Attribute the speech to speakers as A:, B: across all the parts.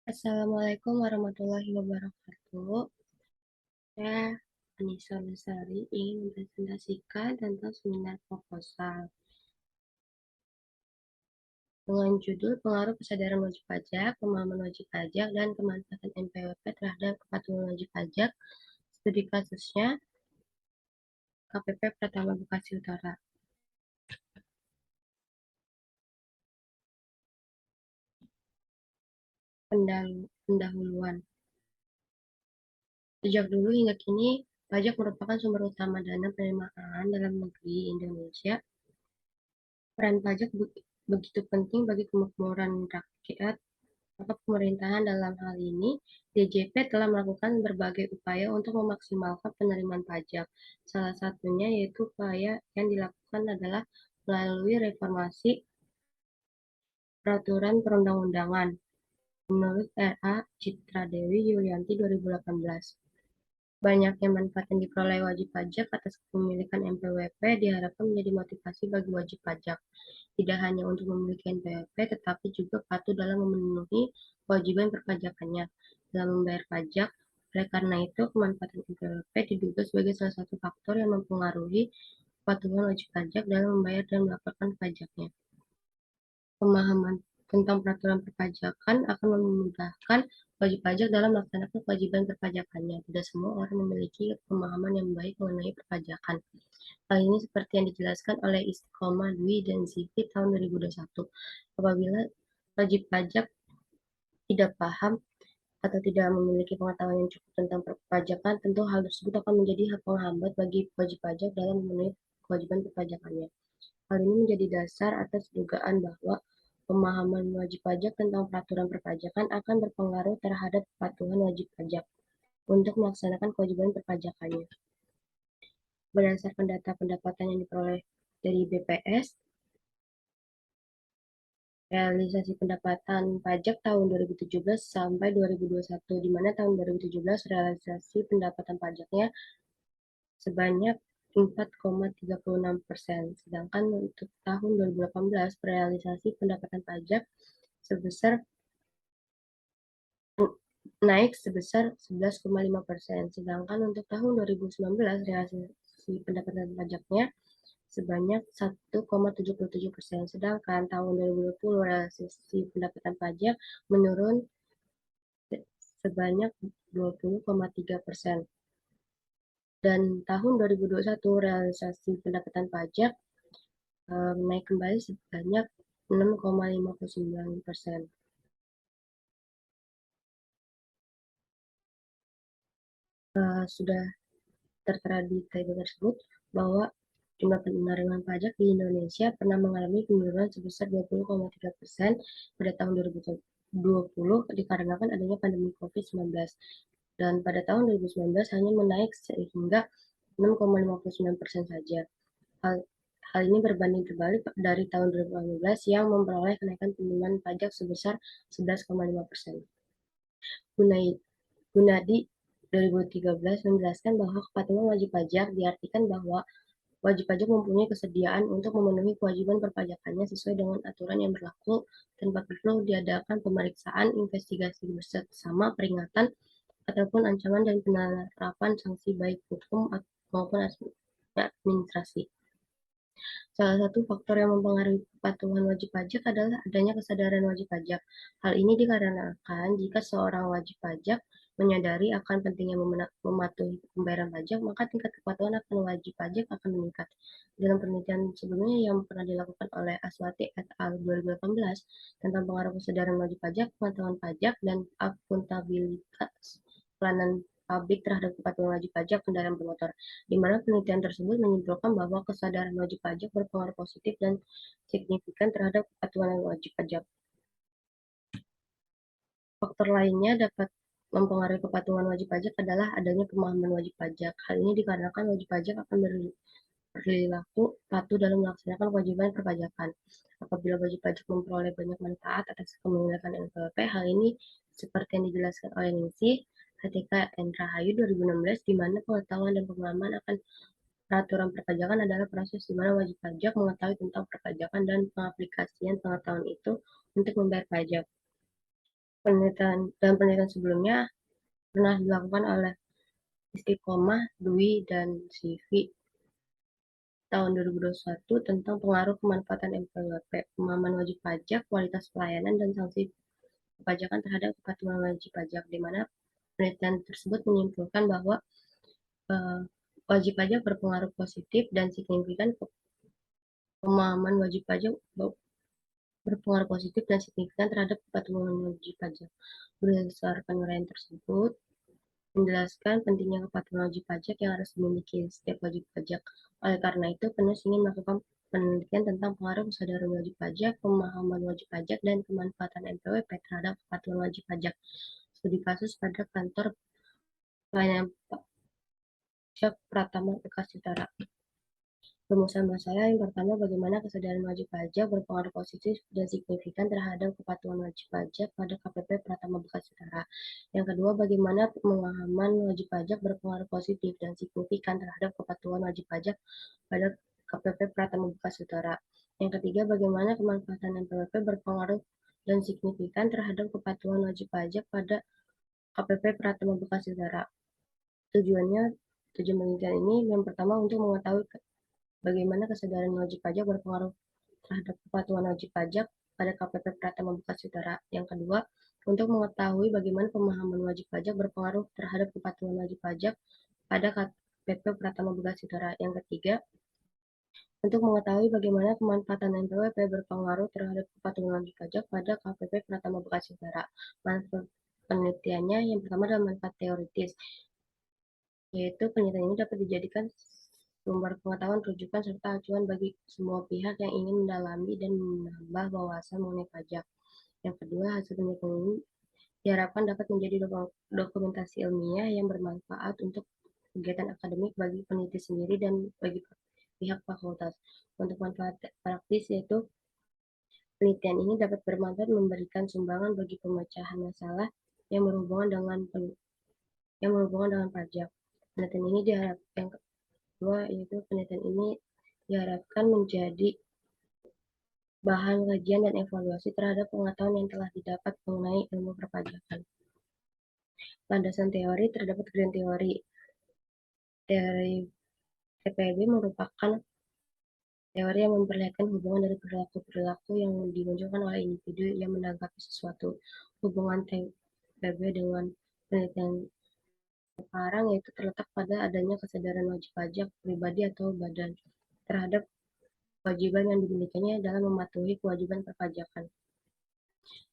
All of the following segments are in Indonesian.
A: Assalamualaikum warahmatullahi wabarakatuh. Saya Anissa Lestari ingin mempresentasikan tentang seminar proposal dengan judul Pengaruh Kesadaran Wajib Pajak, Pemahaman Wajib Pajak, dan Kemanfaatan NPWP terhadap Kepatuhan Wajib Pajak. Studi kasusnya KPP Pratama Bekasi Utara. Pendahuluan. Sejak dulu hingga kini, pajak merupakan sumber utama dana penerimaan dalam negeri Indonesia. Peran pajak begitu penting bagi kemakmuran rakyat, maka pemerintahan dalam hal ini, DJP telah melakukan berbagai upaya untuk memaksimalkan penerimaan pajak. Salah satunya yaitu upaya yang dilakukan adalah melalui reformasi peraturan perundang-undangan menurut RA Citra Dewi Yulianti 2018. Banyaknya manfaat yang diperoleh wajib pajak atas kepemilikan NPWP diharapkan menjadi motivasi bagi wajib pajak, tidak hanya untuk memiliki NPWP, tetapi juga patuh dalam memenuhi kewajiban perpajakannya dalam membayar pajak. Oleh karena itu, kemanfaatan NPWP diduga sebagai salah satu faktor yang mempengaruhi kepatuhan wajib pajak dalam membayar dan melaporkan pajaknya. Pemahaman tentang peraturan perpajakan akan memudahkan wajib pajak dalam melaksanakan kewajiban perpajakannya. Tidak semua orang memiliki pemahaman yang baik mengenai perpajakan. Hal ini seperti yang dijelaskan oleh Istiqomah Dwi dan Zivi tahun 2021. Apabila wajib pajak tidak paham atau tidak memiliki pengetahuan yang cukup tentang perpajakan, tentu hal tersebut akan menjadi penghambat bagi wajib pajak dalam memenuhi kewajiban perpajakannya. Hal ini menjadi dasar atas dugaan bahwa pemahaman wajib pajak tentang peraturan perpajakan akan berpengaruh terhadap kepatuhan wajib pajak untuk melaksanakan kewajiban perpajakannya. Berdasarkan data pendapatan yang diperoleh dari BPS, realisasi pendapatan pajak tahun 2017 sampai 2021, di mana tahun 2017 realisasi pendapatan pajaknya sebanyak 4,36%, sedangkan untuk tahun 2018 realisasi pendapatan pajak sebesar naik sebesar 11,5%, sedangkan untuk tahun 2019 realisasi pendapatan pajaknya sebanyak 1,77%, sedangkan tahun 2020 realisasi pendapatan pajak menurun sebanyak 20,3%. Dan tahun 2021 realisasi pendapatan pajak naik kembali sebanyak 6,59%. Sudah tertera di tabel tersebut bahwa jumlah penerimaan pajak di Indonesia pernah mengalami penurunan sebesar 20,3% pada tahun 2020 dikarenakan adanya pandemi COVID-19. Dan pada tahun 2019 hanya menaik sehingga 6,59% saja. Hal ini berbanding terbalik dari tahun 2018 yang memperoleh kenaikan penerimaan pajak sebesar 11,5%. Gunadi 2013 menjelaskan bahwa kepatuhan wajib pajak diartikan bahwa wajib pajak mempunyai kesediaan untuk memenuhi kewajiban perpajakannya sesuai dengan aturan yang berlaku tanpa perlu diadakan pemeriksaan, investigasi bersama, peringatan, ataupun ancaman dan penerapan sanksi baik hukum maupun administrasi. Salah satu faktor yang mempengaruhi kepatuhan wajib pajak adalah adanya kesadaran wajib pajak. Hal ini dikarenakan jika seorang wajib pajak menyadari akan pentingnya mematuhi pembayaran pajak, maka tingkat kepatuhan akan wajib pajak akan meningkat. Dalam penelitian sebelumnya yang pernah dilakukan oleh Aswati et al. 2018 tentang pengaruh kesadaran wajib pajak, pengetahuan pajak, dan akuntabilitas pelayanan publik terhadap kepatuhan wajib pajak kendaraan bermotor, di mana penelitian tersebut menyimpulkan bahwa kesadaran wajib pajak berpengaruh positif dan signifikan terhadap kepatuhan wajib pajak. Faktor lainnya dapat mempengaruhi kepatuhan wajib pajak adalah adanya pemahaman wajib pajak. Hal ini dikarenakan wajib pajak akan berperilaku patuh dalam melaksanakan kewajiban perpajakan. Apabila wajib pajak memperoleh banyak manfaat atas kepemilikan NPWP, hal ini seperti yang dijelaskan oleh Ningsih ketika Rahayu 2016, di mana pengetahuan dan pengalaman akan peraturan perpajakan adalah proses di mana wajib pajak mengetahui tentang perpajakan dan pengaplikasian pengetahuan itu untuk membayar pajak. Penelitian sebelumnya pernah dilakukan oleh Istiqomah, Dwi, dan Sivi tahun 2021 tentang pengaruh kemanfaatan NPWP, pemahaman wajib pajak, kualitas pelayanan, dan sanksi perpajakan terhadap kepatuhan wajib pajak, di mana penelitian tersebut menyimpulkan bahwa eh, wajib pajak berpengaruh positif dan signifikan ke pemahaman wajib pajak berpengaruh positif dan signifikan terhadap kepatuhan wajib pajak. Berdasarkan uraian tersebut, menjelaskan pentingnya kepatuhan wajib pajak yang harus dimiliki setiap wajib pajak. Oleh karena itu, penulis ingin melakukan penelitian tentang pengaruh kesadaran wajib pajak, pemahaman wajib pajak, dan kemanfaatan NPWP terhadap kepatuhan wajib pajak. Studi kasus pada kantor pelayanan pajak Pratama Bekasi Utara. Rumusan masalah yang pertama, bagaimana kesadaran wajib pajak berpengaruh positif dan signifikan terhadap kepatuhan wajib pajak pada KPP Pratama Bekasi Utara. Yang kedua, bagaimana pemahaman wajib pajak berpengaruh positif dan signifikan terhadap kepatuhan wajib pajak pada KPP Pratama Bekasi Utara. Yang ketiga, bagaimana kemanfaatan NPWP berpengaruh dan signifikan terhadap kepatuhan wajib pajak pada KPP Pratama Bekasi Utara. Tujuan penelitian ini yang pertama untuk mengetahui bagaimana kesadaran wajib pajak berpengaruh terhadap kepatuhan wajib pajak pada KPP Pratama Bekasi Utara. Yang kedua, untuk mengetahui bagaimana pemahaman wajib pajak berpengaruh terhadap kepatuhan wajib pajak pada KPP Pratama Bekasi Utara. Yang ketiga, untuk mengetahui bagaimana kemanfaatan NPWP berpengaruh terhadap kepatuhan wajib pajak pada KPP Pratama Bekasi Utara. Manfaat penelitiannya yang pertama adalah manfaat teoritis, yaitu penelitian ini dapat dijadikan sumber pengetahuan rujukan serta acuan bagi semua pihak yang ingin mendalami dan menambah wawasan mengenai pajak. Yang kedua, hasil penelitian ini diharapkan dapat menjadi dokumentasi ilmiah yang bermanfaat untuk kegiatan akademik bagi peneliti sendiri dan bagi pihak fakultas. Untuk manfaat praktis, yaitu penelitian ini dapat bermanfaat memberikan sumbangan bagi pemecahan masalah yang berhubungan dengan pajak. Penelitian ini diharapkan kedua, yaitu penelitian ini diharapkan menjadi bahan kajian dan evaluasi terhadap pengetahuan yang telah didapat mengenai ilmu perpajakan. Landasan teori terdapat grand teori. Teori TPB merupakan teori yang memperlihatkan hubungan dari perilaku-perilaku yang dimunculkan oleh individu yang menanggapi sesuatu. Hubungan TPB dengan penelitian sekarang yaitu terletak pada adanya kesadaran wajib pajak pribadi atau badan terhadap kewajiban yang dimilikinya dalam mematuhi kewajiban perpajakan.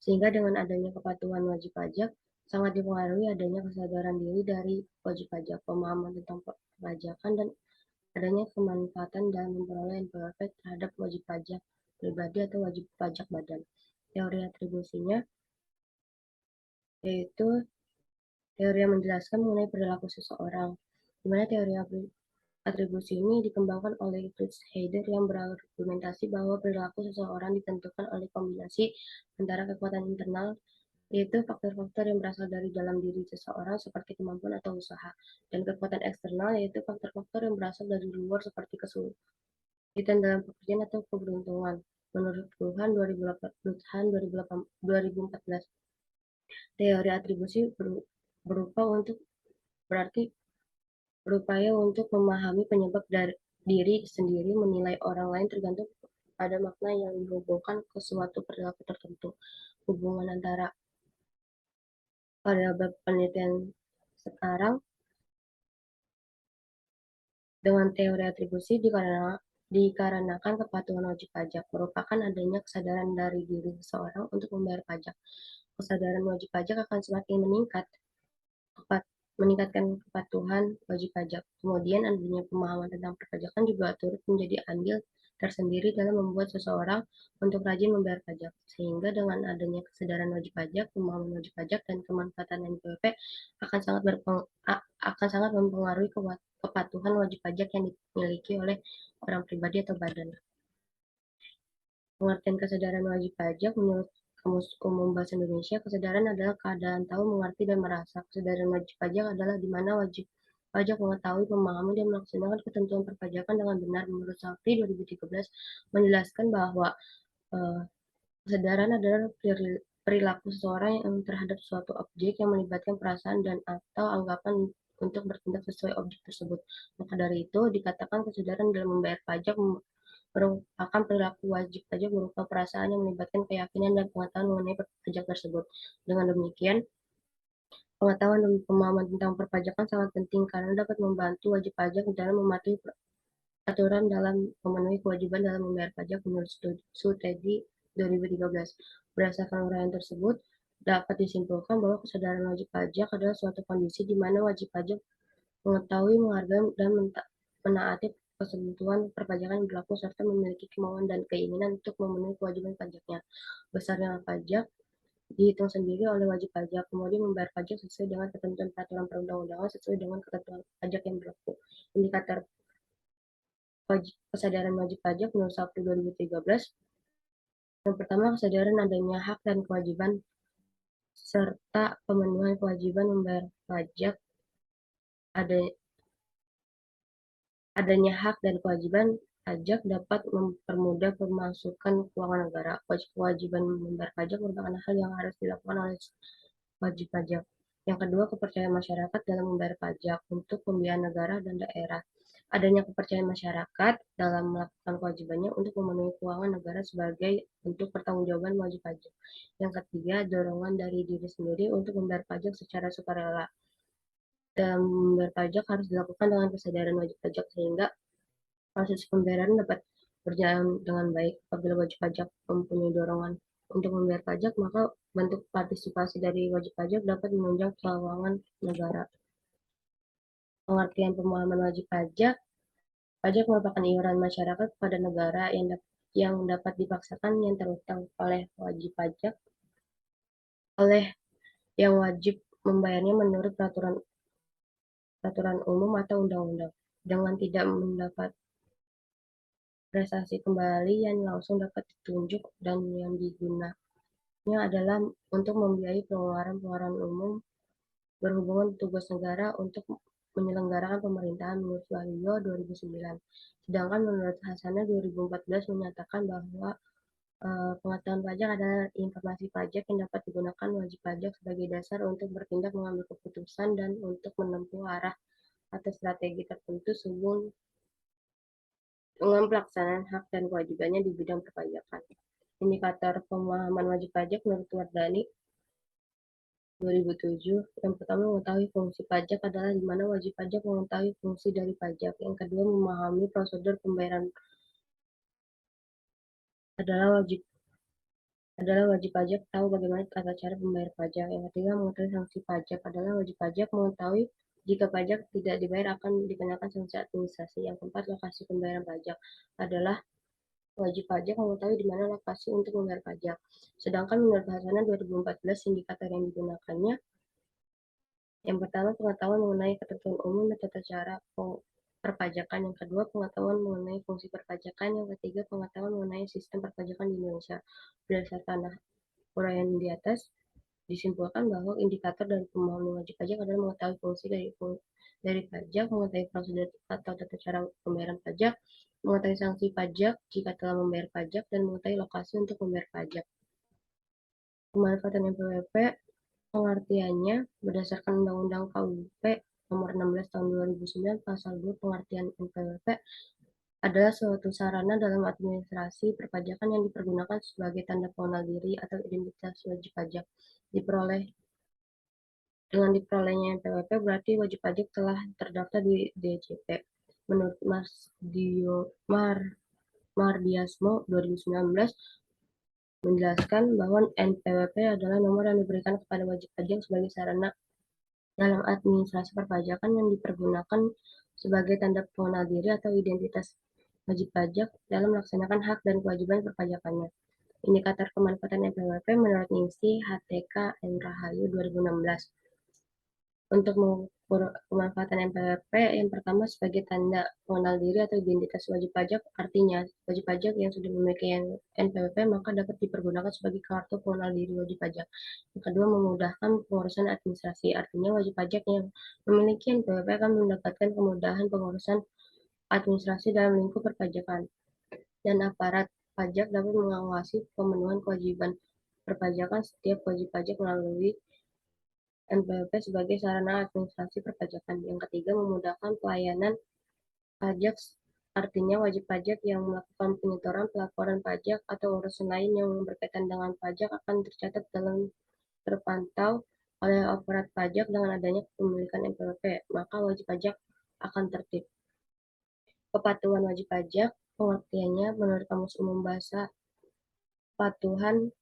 A: Sehingga dengan adanya kepatuhan wajib pajak, sangat dipengaruhi adanya kesadaran diri dari wajib pajak, pemahaman tentang perpajakan, dan adanya kemanfaatan dalam memperoleh NPWP terhadap wajib pajak pribadi atau wajib pajak badan. Teori atribusinya yaitu teori yang menjelaskan mengenai perilaku seseorang, di mana teori atribusi ini dikembangkan oleh Fritz Heider yang berargumentasi bahwa perilaku seseorang ditentukan oleh kombinasi antara kekuatan internal, yaitu faktor-faktor yang berasal dari dalam diri seseorang seperti kemampuan atau usaha, dan kekuatan eksternal, yaitu faktor-faktor yang berasal dari luar seperti kesulitan dalam pekerjaan atau keberuntungan. Menurut Luhan 2014, teori atribusi berarti berupaya untuk memahami penyebab dari diri sendiri, menilai orang lain tergantung pada makna yang dihubungkan ke suatu perilaku tertentu. Hubungan antara pada penelitian sekarang dengan teori atribusi dikarenakan kepatuhan wajib pajak merupakan adanya kesadaran dari diri seseorang untuk membayar pajak. Kesadaran wajib pajak akan semakin meningkatkan kepatuhan wajib pajak. Kemudian adanya pemahaman tentang perpajakan juga turut menjadi andil tersendiri dalam membuat seseorang untuk rajin membayar pajak. Sehingga dengan adanya kesadaran wajib pajak, pemahaman wajib pajak, dan kemanfaatan NPWP akan sangat mempengaruhi kepatuhan wajib pajak yang dimiliki oleh orang pribadi atau badan. Pengertian kesadaran wajib pajak menurut Kamus Umum Bahasa Indonesia, kesadaran adalah keadaan tahu, mengerti, dan merasa. Kesadaran wajib pajak adalah di mana wajib pajak mengetahui, memahami, dan melaksanakan ketentuan perpajakan dengan benar. Menurut Sapri 2013 menjelaskan bahwa kesadaran adalah perilaku seseorang yang terhadap suatu objek yang melibatkan perasaan dan atau anggapan untuk bertindak sesuai objek tersebut. Maka dari itu, dikatakan kesadaran dalam membayar pajak merupakan perilaku wajib pajak berupa perasaan yang melibatkan keyakinan dan pengetahuan mengenai pajak tersebut. Dengan demikian, pengetahuan dan pemahaman tentang perpajakan sangat penting karena dapat membantu wajib pajak dalam mematuhi aturan dalam memenuhi kewajiban dalam membayar pajak menurut studi 2013. Berdasarkan uraian tersebut, dapat disimpulkan bahwa kesadaran wajib pajak adalah suatu kondisi di mana wajib pajak mengetahui, menghargai, dan menaati ketentuan perpajakan yang berlaku serta memiliki kemauan dan keinginan untuk memenuhi kewajiban pajaknya. Besarnya pajak dihitung sendiri oleh wajib pajak, kemudian membayar pajak sesuai dengan ketentuan peraturan perundang-undangan sesuai dengan ketentuan pajak yang berlaku. Indikator kesadaran wajib pajak menurut Sabtu 2013. Yang pertama, kesadaran adanya hak dan kewajiban serta pemenuhan kewajiban membayar pajak. Adanya hak dan kewajiban pajak dapat mempermudah pemasukan keuangan negara. Kewajiban membayar pajak merupakan hal yang harus dilakukan oleh wajib pajak. Yang kedua, kepercayaan masyarakat dalam membayar pajak untuk pembiayaan negara dan daerah. Adanya kepercayaan masyarakat dalam melakukan kewajibannya untuk memenuhi keuangan negara sebagai bentuk pertanggungjawaban wajib pajak. Yang ketiga, dorongan dari diri sendiri untuk membayar pajak secara sukarela. Dalam membayar pajak harus dilakukan dengan kesadaran wajib pajak sehingga proses pembayaran dapat berjalan dengan baik. Apabila wajib pajak mempunyai dorongan untuk membayar pajak, maka bentuk partisipasi dari wajib pajak dapat menunjang keuangan negara. Pengertian pemahaman wajib pajak. Pajak merupakan iuran masyarakat kepada negara yang dapat dipaksakan yang terutang oleh wajib pajak oleh yang wajib membayarnya menurut peraturan umum atau undang-undang dengan tidak mendapat prestasi kembali yang langsung dapat ditunjuk dan yang digunakannya adalah untuk membiayai pengeluaran umum berhubungan tugas negara untuk menyelenggarakan pemerintahan menurut Waluyo 2009. Sedangkan menurut Hasanah 2014 menyatakan bahwa pengetahuan pajak adalah informasi pajak yang dapat digunakan wajib pajak sebagai dasar untuk bertindak mengambil keputusan dan untuk menempuh arah atau strategi tertentu sebelum dengan pelaksanaan hak dan kewajibannya di bidang perpajakan. Indikator pemahaman wajib pajak menurut Wardani 2007, yang pertama mengetahui fungsi pajak adalah di mana wajib pajak mengetahui fungsi dari pajak. Yang kedua, memahami prosedur pembayaran adalah wajib pajak tahu bagaimana tata cara membayar pajak. Yang ketiga, mengetahui sanksi pajak adalah wajib pajak mengetahui jika pajak tidak dibayar akan dikenakan sanksi administrasi. Yang keempat, lokasi pembayaran pajak adalah wajib pajak mengetahui di mana lokasi untuk membayar pajak. Sedangkan menurut Hasanah 2014, indikator yang digunakannya yang pertama, pengetahuan mengenai ketentuan umum dan tata cara perpajakan. Yang kedua, pengetahuan mengenai fungsi perpajakan. Yang ketiga, pengetahuan mengenai sistem perpajakan di Indonesia. Berdasarkan uraian di atas, disimpulkan bahwa indikator dari pemahaman wajib pajak adalah mengetahui fungsi dari pajak, mengetahui prosedur atau tata cara pembayaran pajak, mengetahui sanksi pajak jika telah membayar pajak, dan mengetahui lokasi untuk membayar pajak. Pemanfaatan NPWP pengertiannya berdasarkan Undang-Undang KUP Nomor 16 Tahun 2009 Pasal 2 pengertian NPWP adalah suatu sarana dalam administrasi perpajakan yang dipergunakan sebagai tanda pengenal diri atau identitas wajib pajak. Dengan diperolehnya NPWP berarti wajib pajak telah terdaftar di DJP. Menurut Mardiasmo 2019 menjelaskan bahwa NPWP adalah nomor yang diberikan kepada wajib pajak sebagai sarana dalam administrasi perpajakan yang dipergunakan sebagai tanda pengenal diri atau identitas wajib pajak dalam melaksanakan hak dan kewajiban perpajakannya. Indikator kemanfaatan NPWP menurut Ningsih HTK N Rahayu 2016. Untuk mengukur pemanfaatan NPWP, yang pertama sebagai tanda pengenal diri atau identitas wajib pajak, artinya wajib pajak yang sudah memiliki NPWP maka dapat dipergunakan sebagai kartu pengenal diri wajib pajak. Yang kedua, memudahkan pengurusan administrasi, artinya wajib pajak yang memiliki NPWP akan mendapatkan kemudahan pengurusan administrasi dalam lingkup perpajakan, dan aparat pajak dapat mengawasi pemenuhan kewajiban perpajakan setiap wajib pajak melalui NPWP sebagai sarana administrasi perpajakan. Yang ketiga, memudahkan pelayanan pajak, artinya wajib pajak yang melakukan penyetoran, pelaporan pajak, atau urusan lain yang berkaitan dengan pajak akan tercatat dalam terpantau oleh aparat pajak. Dengan adanya kepemilikan NPWP, maka wajib pajak akan tertib. Kepatuhan wajib pajak, pengertiannya menurut Kamus Umum Bahasa, patuhan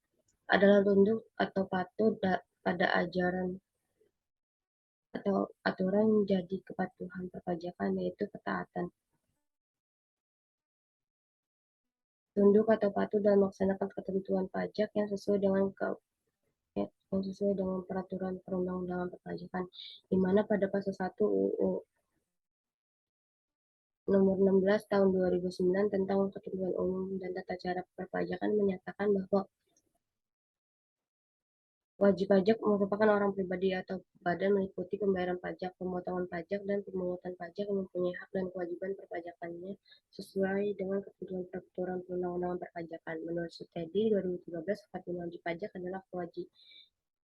A: adalah tunduk atau patuh pada ajaran atau aturan jadi kepatuhan perpajakan, yaitu ketaatan. Tunduk atau patuh dalam melaksanakan ketentuan pajak yang sesuai dengan peraturan perundang-undangan perpajakan, di mana pada pasal 1 UU Nomor 16 Tahun 2009 tentang Ketentuan Umum dan Tata Cara Perpajakan menyatakan bahwa wajib pajak merupakan orang pribadi atau badan meliputi pembayaran pajak, pemotongan pajak, dan pemungutan pajak yang mempunyai hak dan kewajiban perpajakannya sesuai dengan ketentuan peraturan perundang-undangan perpajakan. Menurut Sutedi 2013, kepatuhan wajib pajak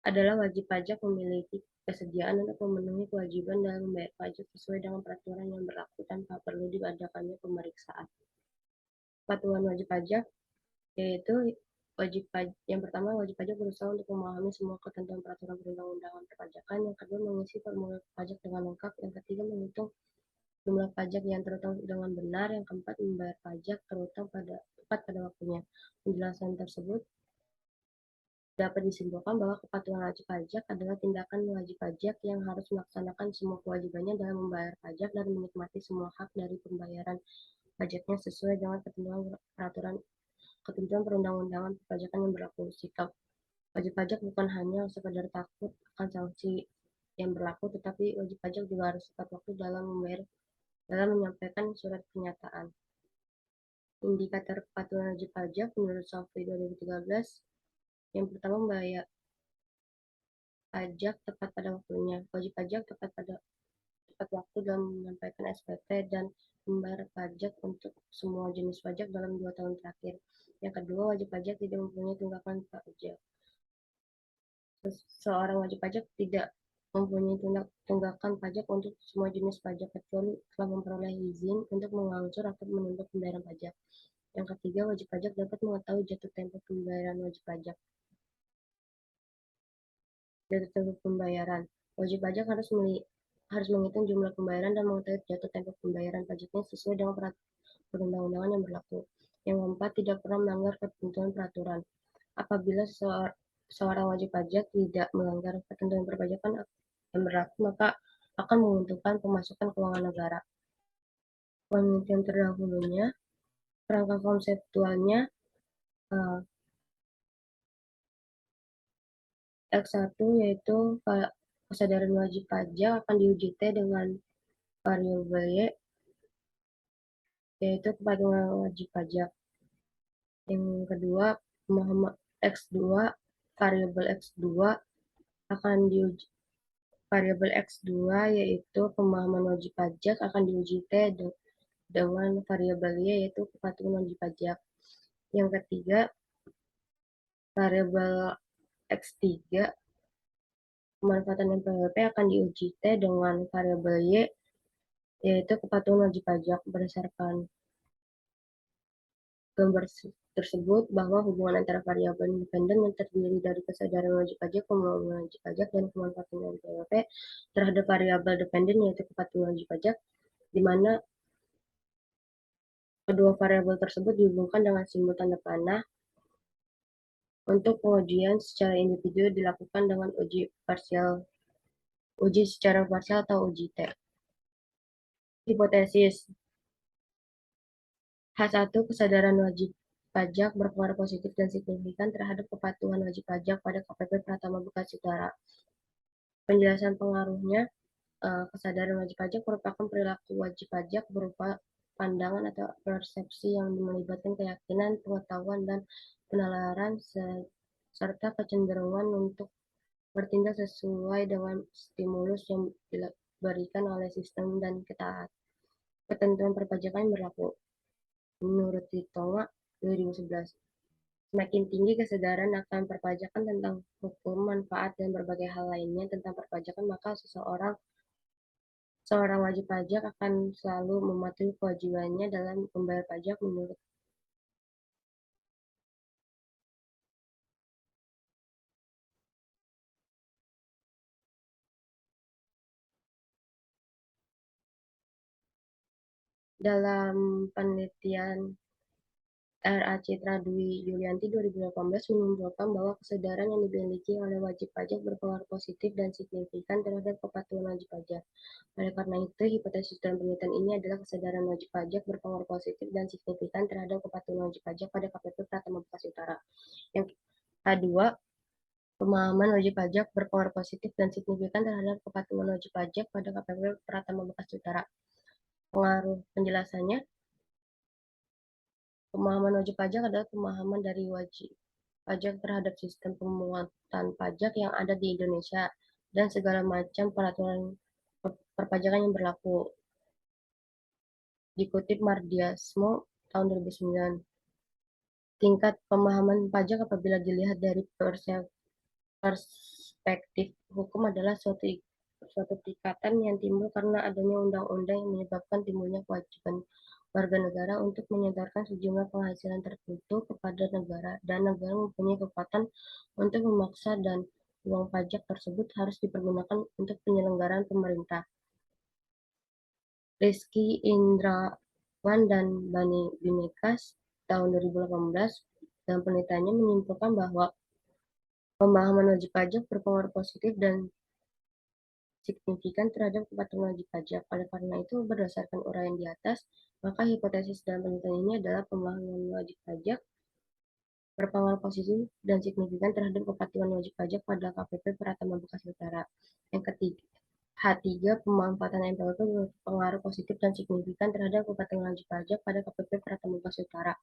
A: adalah wajib pajak memiliki kesediaan untuk memenuhi kewajiban dalam membayar pajak sesuai dengan peraturan yang berlaku tanpa perlu diadakannya pemeriksaan. Kepatuhan wajib pajak yaitu yang pertama, wajib pajak berusaha untuk memahami semua ketentuan peraturan perundang-undangan perpajakan. Yang kedua, mengisi formulir pajak dengan lengkap. Yang ketiga, menghitung jumlah pajak yang terutang dengan benar. Yang keempat, membayar pajak terutang tepat pada waktunya. Penjelasan tersebut dapat disimpulkan bahwa kepatuhan wajib pajak adalah tindakan wajib pajak yang harus melaksanakan semua kewajibannya dalam membayar pajak dan menikmati semua hak dari pembayaran pajaknya sesuai dengan ketentuan perundang-undangan perpajakan yang berlaku. Sikap wajib pajak bukan hanya sekadar takut akan sanksi yang berlaku, tetapi wajib pajak juga harus tepat waktu dalam menyampaikan surat pernyataan. Indikator kepatuhan wajib pajak menurut Survei 2013, yang pertama, membayar pajak tepat pada waktunya. Wajib pajak tepat waktu dalam menyampaikan SPT dan membayar pajak untuk semua jenis pajak dalam 2 tahun terakhir. Yang kedua, wajib pajak tidak mempunyai tunggakan pajak. Seorang wajib pajak tidak mempunyai tunggakan pajak untuk semua jenis pajak kecuali telah memperoleh izin untuk mengangsur atau menunda pembayaran pajak. Yang ketiga, wajib pajak dapat mengetahui jatuh tempo pembayaran wajib pajak. Jatuh tempo pembayaran. Wajib pajak harus menghitung jumlah pembayaran dan mengetahui jatuh tempo pembayaran pajaknya sesuai dengan perundang-undangan yang berlaku. Yang keempat, tidak pernah melanggar ketentuan peraturan. Apabila seorang wajib pajak tidak melanggar ketentuan perpajakan yang berlaku, maka akan menguntungkan pemasukan keuangan negara. Penelitian terdahulunya, kerangka konseptualnya, X1 yaitu kesadaran wajib pajak akan diuji T dengan variabel Y, yaitu kepatuhan wajib pajak. Yang kedua, X2, variabel X2 akan diuji variabel X2 yaitu pemahaman wajib pajak akan diuji T dengan variabel Y yaitu kepatuhan wajib pajak. Yang ketiga, variabel X3 pemanfaatan NPWP akan diuji T dengan variabel Y yaitu kepatuhan wajib pajak. Berdasarkan gambar tersebut bahwa hubungan antara variabel independen yang terdiri dari kesadaran wajib pajak, pemahaman wajib pajak, dan pemanfaatan NPWP terhadap variabel dependen yaitu kepatuhan wajib pajak, di mana kedua variabel tersebut dihubungkan dengan simbol tanda panah. Untuk pengujian secara individu dilakukan dengan uji secara parsial atau uji T. Hipotesis H1, kesadaran wajib pajak berpengaruh positif dan signifikan terhadap kepatuhan wajib pajak pada KPP Pratama Bekasi Utara. Penjelasan pengaruhnya, kesadaran wajib pajak merupakan perilaku wajib pajak berupa pandangan atau persepsi yang melibatkan keyakinan, pengetahuan, dan penalaran serta kecenderungan untuk bertindak sesuai dengan stimulus yang diberikan oleh sistem dan ketentuan perpajakan yang berlaku. Menurut Tonga 2011, Semakin tinggi kesadaran akan perpajakan tentang hukum, manfaat, dan berbagai hal lainnya tentang perpajakan, maka seorang wajib pajak akan selalu mematuhi kewajibannya dalam membayar pajak menurut dalam penelitian R.A. Citra Dwi Yulianti 2018 menunjukkan bahwa kesadaran yang dimiliki oleh wajib pajak berpengaruh positif dan signifikan terhadap kepatuhan wajib pajak. Oleh karena itu, hipotesis dalam penelitian ini adalah kesadaran wajib pajak berpengaruh positif dan signifikan terhadap kepatuhan wajib pajak pada KPP Pratama Bekasi Utara. Yang kedua, pemahaman wajib pajak berpengaruh positif dan signifikan terhadap kepatuhan wajib pajak pada KPP Pratama Bekasi Utara. Pengaruh penjelasannya, pemahaman wajib pajak adalah pemahaman dari wajib pajak terhadap sistem pemungutan pajak yang ada di Indonesia dan segala macam peraturan perpajakan yang berlaku. Dikutip Mardiasmo tahun 2009, tingkat pemahaman pajak apabila dilihat dari perspektif hukum adalah suatu ikatan yang timbul karena adanya undang-undang yang menyebabkan timbulnya kewajiban warga negara untuk menyetorkan sejumlah penghasilan tertentu kepada negara, dan negara mempunyai kekuatan untuk memaksa dan uang pajak tersebut harus dipergunakan untuk penyelenggaraan pemerintah. Rizky Indrawan dan Bani Binekas tahun 2018 dalam penelitiannya menyimpulkan bahwa pemahaman wajib pajak berpengaruh positif dan signifikan terhadap kepatuhan wajib pajak. Oleh karena itu, berdasarkan uraian di atas, maka hipotesis dalam penelitian ini adalah pemahaman wajib pajak berpengaruh positif dan signifikan terhadap kepatuhan wajib pajak pada KPP Pratama Bekasi Utara. Yang ketiga, H3, pemanfaatan NPWP berpengaruh positif dan signifikan terhadap kepatuhan wajib pajak pada KPP Pratama Bekasi Utara.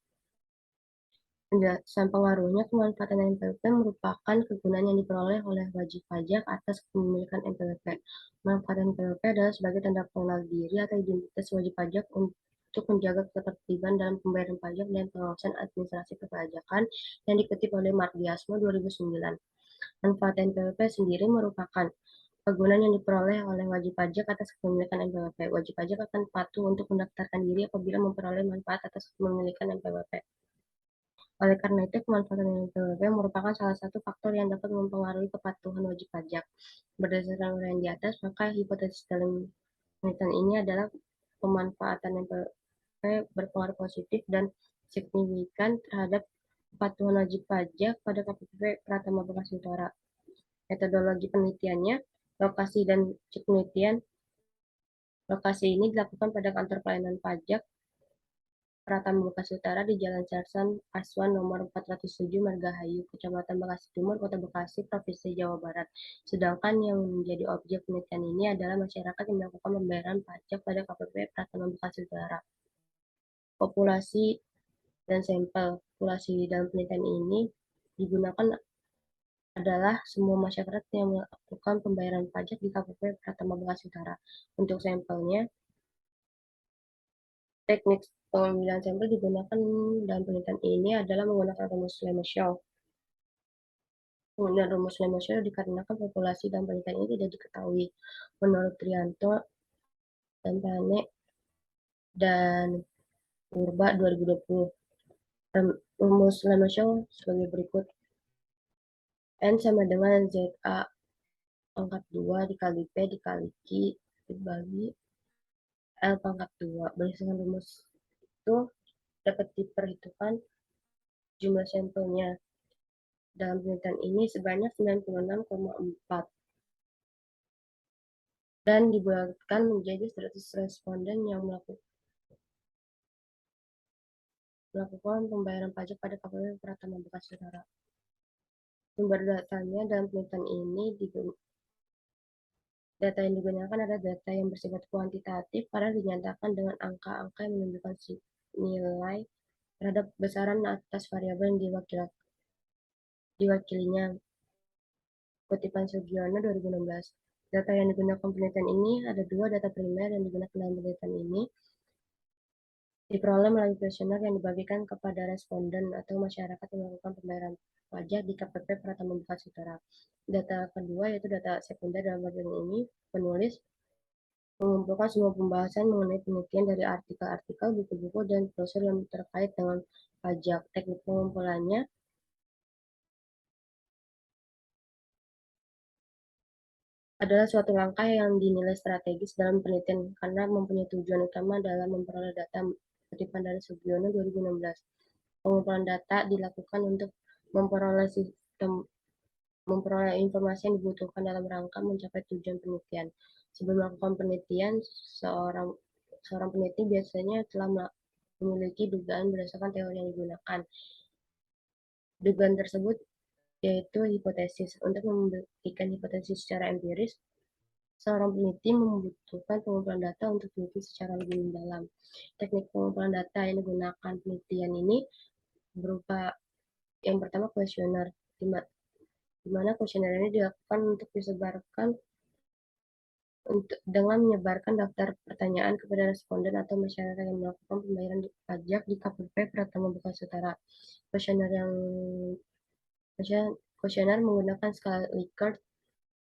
A: Penjelasan pengaruhnya, pemanfaatan NPWP merupakan kegunaan yang diperoleh oleh wajib pajak atas kepemilikan NPWP. Manfaat NPWP adalah sebagai tanda pengenal diri atau identitas wajib pajak untuk menjaga ketertiban dalam pembayaran pajak dan pengawasan administrasi perpajakan, yang dikutip oleh Mardiasmo 2009. Manfaat NPWP sendiri merupakan kegunaan yang diperoleh oleh wajib pajak atas kepemilikan NPWP. Wajib pajak akan patuh untuk mendaftarkan diri apabila memperoleh manfaat atas kepemilikan NPWP. Oleh karena itu, pemanfaatan NPWP merupakan salah satu faktor yang dapat mempengaruhi kepatuhan wajib pajak. Berdasarkan uraian di atas, maka hipotesis dalam penelitian ini adalah pemanfaatan NPWP berpengaruh positif dan signifikan terhadap kepatuhan wajib pajak pada KPP Pratama Bekasi Utara. Metodologi penelitiannya, lokasi dan penelitian. Lokasi ini dilakukan pada kantor pelayanan pajak Pratama Bekasi Utara di Jalan Carsan Aswan nomor 407 Margahayu, Kecamatan Bekasi Timur, Kota Bekasi, Provinsi Jawa Barat. Sedangkan yang menjadi objek penelitian ini adalah masyarakat yang melakukan pembayaran pajak pada KPP Pratama Bekasi Utara. Populasi dan sampel. Populasi dalam penelitian ini digunakan adalah semua masyarakat yang melakukan pembayaran pajak di KPP Pratama Bekasi Utara. Untuk sampelnya, teknik pengambilan sampel digunakan dalam penelitian ini adalah menggunakan rumus Lemaisieu. Penggunaan rumus Lemaisieu dikarenakan populasi dalam penelitian ini tidak diketahui. Menurut Trianto dan Pane dan Purba 2020, rumus Lemaisieu sebagai berikut. N sama dengan ZA pangkat 2 dikali P dikali Q dibagi L pangkat 2. Berdasarkan rumus itu dapat diperhitungkan jumlah sampelnya dalam penelitian ini sebanyak 96,4 dan dibulatkan menjadi 100 responden yang melakukan pembayaran pajak pada KPP Pratama Bekasi Utara. Sumber datanya dalam penelitian ini data yang digunakan adalah data yang bersifat kuantitatif karena dinyatakan dengan angka-angka yang menunjukkan nilai terhadap besaran atas variabel yang diwakilinya. Kutipan Sugiono 2016. Data yang digunakan penelitian ini ada dua data primer yang digunakan dalam penelitian ini, diperoleh melalui kuesioner yang dibagikan kepada responden atau masyarakat yang melakukan pembayaran pajak di KPP Pratama Buka Sutera. Data kedua yaitu data sekunder. Dalam bagian ini, penulis mengumpulkan semua pembahasan mengenai penelitian dari artikel-artikel, buku-buku, dan brosur yang terkait dengan pajak. Teknik pengumpulannya adalah suatu langkah yang dinilai strategis dalam penelitian karena mempunyai tujuan utama dalam memperoleh data, kutipan dari Sugiono 2016. Pengumpulan data dilakukan untuk memperoleh sistem memperoleh informasi yang dibutuhkan dalam rangka mencapai tujuan penelitian. Sebelum melakukan penelitian, seorang seorang peneliti biasanya telah memiliki dugaan berdasarkan teori yang digunakan. Dugaan tersebut yaitu hipotesis. Untuk membuktikan hipotesis secara empiris, seorang peneliti membutuhkan pengumpulan data untuk teliti secara lebih mendalam. Teknik pengumpulan data yang digunakan penelitian ini berupa yang pertama kuesioner, di mana kuesioner ini dilakukan untuk disebarkan dengan menyebarkan daftar pertanyaan kepada responden atau masyarakat yang melakukan pembayaran pajak di KPP Pratama Buka Sutera. Kuesioner yang kuesioner menggunakan skala Likert,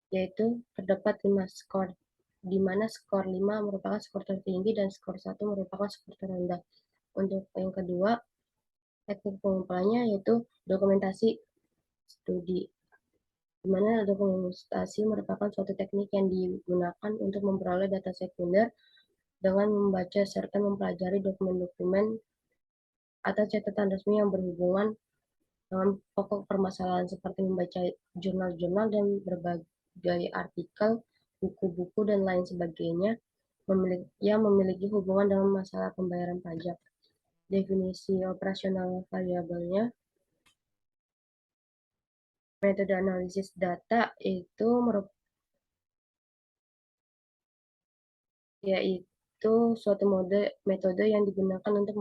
A: yaitu terdapat 5 skor, di mana skor 5 merupakan skor tertinggi dan skor 1 merupakan skor terendah. Untuk yang kedua, teknik pengumpulannya yaitu dokumentasi studi, di mana dokumentasi merupakan suatu teknik yang digunakan untuk memperoleh data sekunder dengan membaca serta mempelajari dokumen-dokumen atau catatan resmi yang berhubungan dengan pokok permasalahan, seperti membaca jurnal-jurnal dan berbagai artikel, buku-buku, dan lain sebagainya yang memiliki hubungan dengan masalah pembayaran pajak. Definisi operasional variabelnya, metode analisis data itu yaitu suatu metode yang digunakan untuk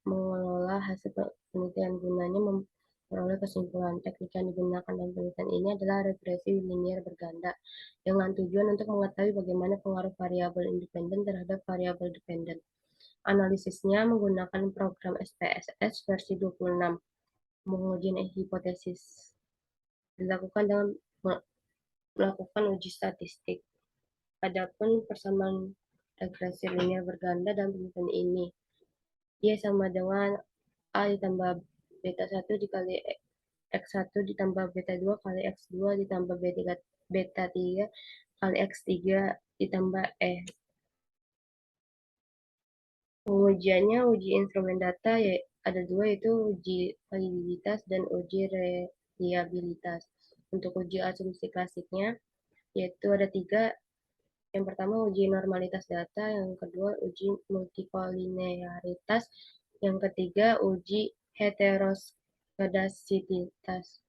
A: mengelola hasil penelitian gunanya memperoleh kesimpulan. Teknik yang digunakan dalam penelitian ini adalah regresi linier berganda dengan tujuan untuk mengetahui bagaimana pengaruh variabel independen terhadap variabel dependen. Analisisnya menggunakan program SPSS versi 26. Menguji hipotesis dilakukan dengan melakukan uji statistik. Adapun persamaan regresi linier berganda dalam penelitian ini, Y sama dengan A ditambah beta 1 dikali X1 ditambah beta 2 kali X2 ditambah beta 3 kali X3 ditambah E. Pengujiannya uji instrumen data ada dua, yaitu uji validitas dan uji reliabilitas. Untuk uji asumsi klasiknya yaitu ada tiga. Yang pertama uji normalitas data, yang kedua uji multikolinearitas, yang ketiga uji heteroskedasititas.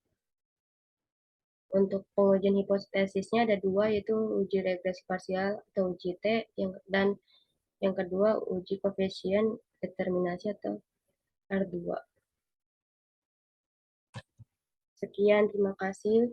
A: Untuk pengujian hipotesisnya ada dua, yaitu uji regresi parsial atau uji T, dan yang kedua uji koefisien determinasi atau R2. Sekian, terima kasih.